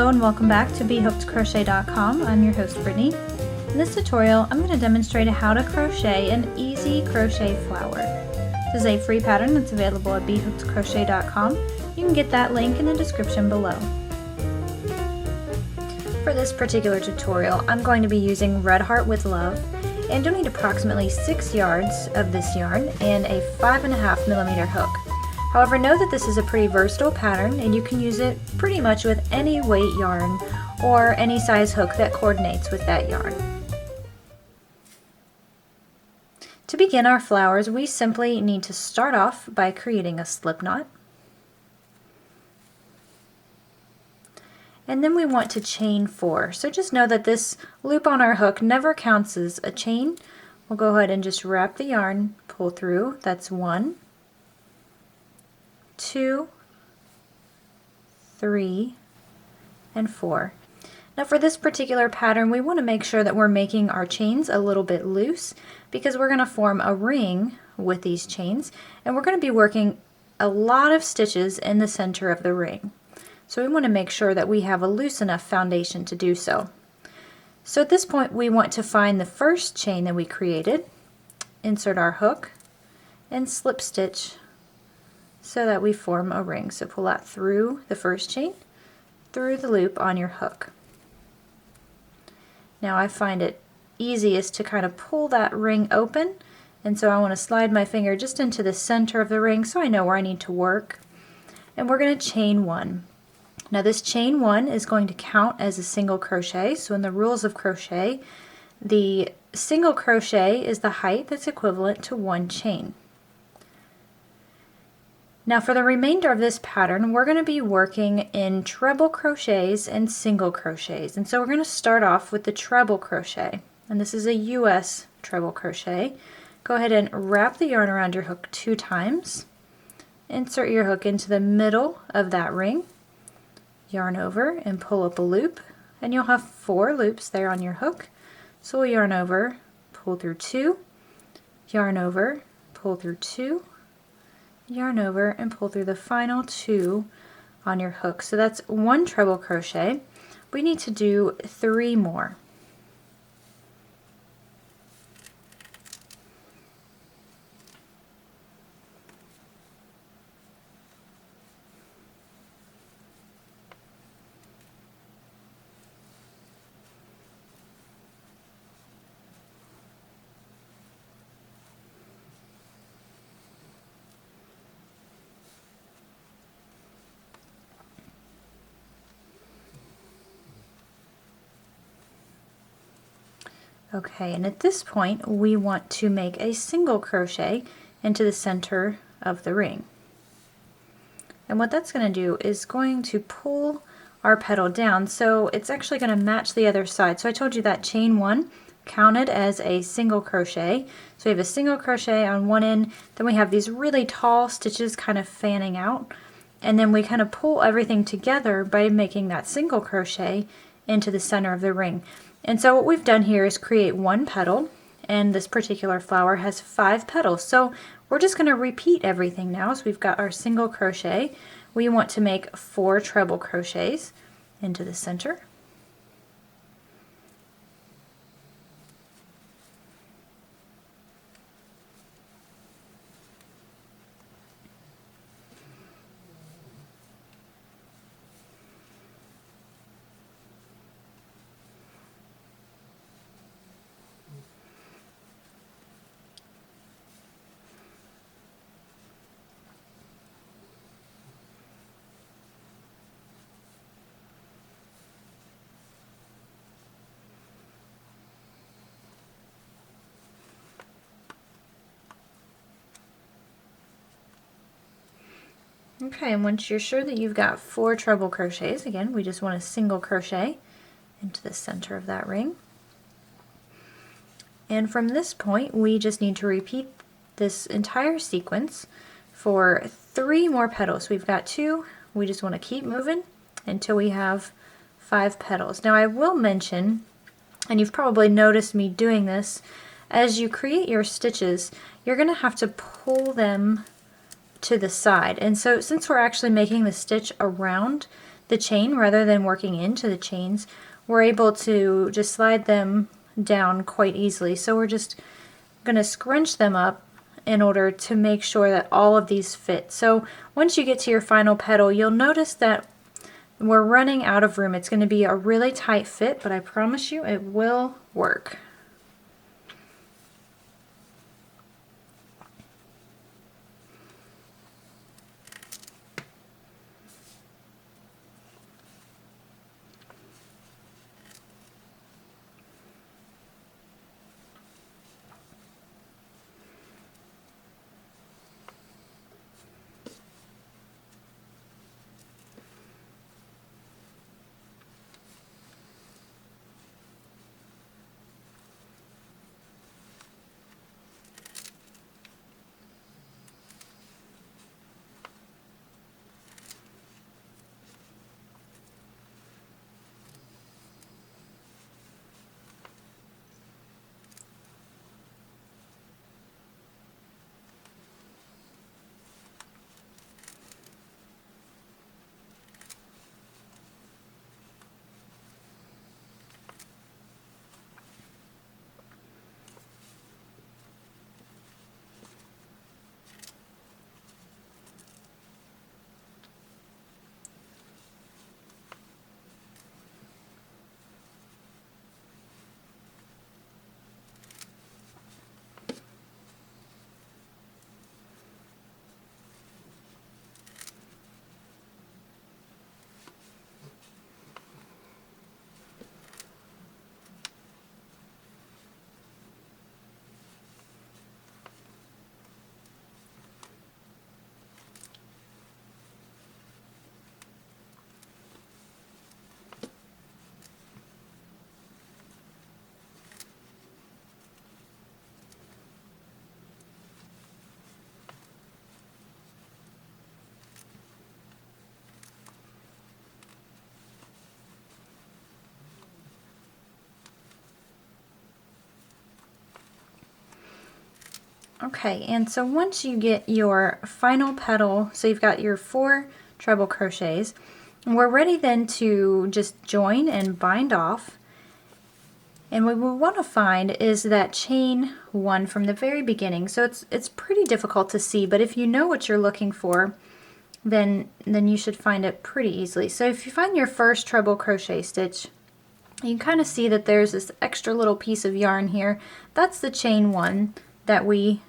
Hello and welcome back to BHookedCrochet.com. I'm your host Brittany. In this tutorial I'm going to demonstrate how to crochet an easy crochet flower. This is a free pattern that's available at BHookedCrochet.com. You can get that link in the description below. For this particular tutorial I'm going to be using Red Heart with Love, and you'll need approximately 6 yards of this yarn and a 5.5mm hook. However, know that this is a pretty versatile pattern and you can use it pretty much with any weight yarn or any size hook that coordinates with that yarn. To begin our flowers, we simply need to start off by creating a slip knot. And then we want to chain 4. So just know that this loop on our hook never counts as a chain. We'll go ahead and just wrap the yarn, pull through. That's 1, 2, 3, and 4. Now for this particular pattern we want to make sure that we're making our chains a little bit loose because we're going to form a ring with these chains, and we're going to be working a lot of stitches in the center of the ring. So we want to make sure that we have a loose enough foundation to do so. So at this point we want to find the first chain that we created, insert our hook, and slip stitch so that we form a ring. So pull that through the first chain, through the loop on your hook. Now I find it easiest to kind of pull that ring open, and so I want to slide my finger just into the center of the ring so I know where I need to work. And we're going to chain 1. Now this chain 1 is going to count as a single crochet. So in the rules of crochet, the single crochet is the height that's equivalent to 1 chain. Now for the remainder of this pattern we're going to be working in treble crochets and single crochets, and so we're going to start off with the treble crochet, and this is a US treble crochet. Go ahead and wrap the yarn around your hook 2 times, insert your hook into the middle of that ring, yarn over and pull up a loop, and you'll have 4 loops there on your hook. So we'll yarn over, pull through 2, yarn over, pull through 2, yarn over, and pull through the final 2 on your hook. So that's 1 treble crochet. We need to do 3 more. Okay, and at this point we want to make a single crochet into the center of the ring. And what that's going to do is going to pull our petal down, so it's actually going to match the other side. So I told you that chain 1 counted as a single crochet. So we have a single crochet on one end, then we have these really tall stitches kind of fanning out, and then we kind of pull everything together by making that single crochet into the center of the ring. And so what we've done here is create 1 petal, and this particular flower has 5 petals. So we're just going to repeat everything now. So we've got our single crochet. We want to make 4 treble crochets into the center. Okay, and once you're sure that you've got 4 treble crochets, again, we just want a single crochet into the center of that ring. And from this point, we just need to repeat this entire sequence for 3 more petals. So we've got 2, we just want to keep moving until we have 5 petals. Now I will mention, and you've probably noticed me doing this, as you create your stitches, you're going to have to pull them to the side. And so since we're actually making the stitch around the chain rather than working into the chains, we're able to just slide them down quite easily. So we're just going to scrunch them up in order to make sure that all of these fit. So once you get to your final petal, you'll notice that we're running out of room. It's going to be a really tight fit, but I promise you it will work. Okay, and so once you get your final petal, so you've got your 4 treble crochets, we're ready then to just join and bind off. And what we want to find is that chain 1 from the very beginning. So it's pretty difficult to see, but if you know what you're looking for, then you should find it pretty easily. So if you find your first treble crochet stitch, you can kind of see that there's this extra little piece of yarn here. That's the chain 1 that we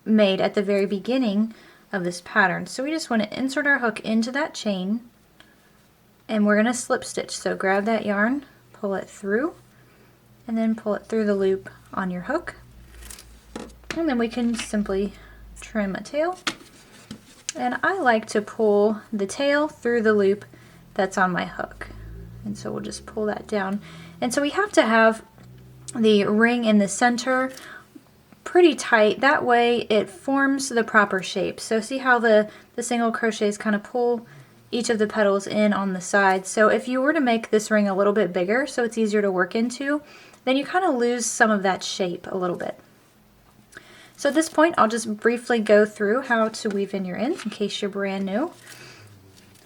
made at the very beginning of this pattern. So we just want to insert our hook into that chain, and we're going to slip stitch. So grab that yarn, pull it through, and then pull it through the loop on your hook, and then we can simply trim a tail. And I like to pull the tail through the loop that's on my hook, and so we'll just pull that down. And so we have to have the ring in the center pretty tight, that way it forms the proper shape. So see how the single crochets kind of pull each of the petals in on the side. So if you were to make this ring a little bit bigger so it's easier to work into, then you kind of lose some of that shape a little bit. So at this point I'll just briefly go through how to weave in your ends in case you're brand new.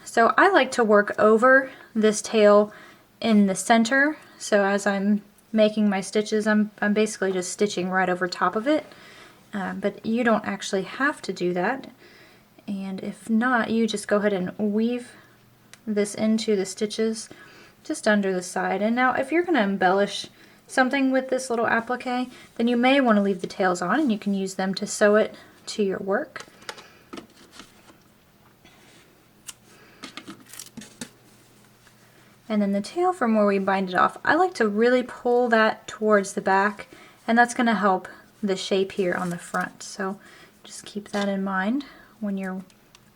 So I like to work over this tail in the center, so as I'm making my stitches, I'm basically just stitching right over top of it, but you don't actually have to do that. And if not, you just go ahead and weave this into the stitches just under the side. And now if you're going to embellish something with this little applique, then you may want to leave the tails on and you can use them to sew it to your work. And then the tail from where we bind it off, I like to really pull that towards the back, and that's going to help the shape here on the front. So just keep that in mind when you're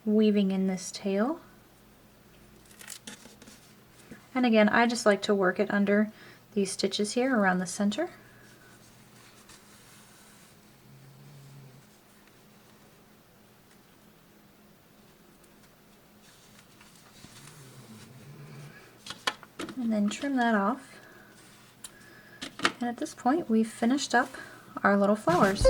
weaving in this tail. And again, I just like to work it under these stitches here around the center. And then trim that off. And at this point, we've finished up our little flowers.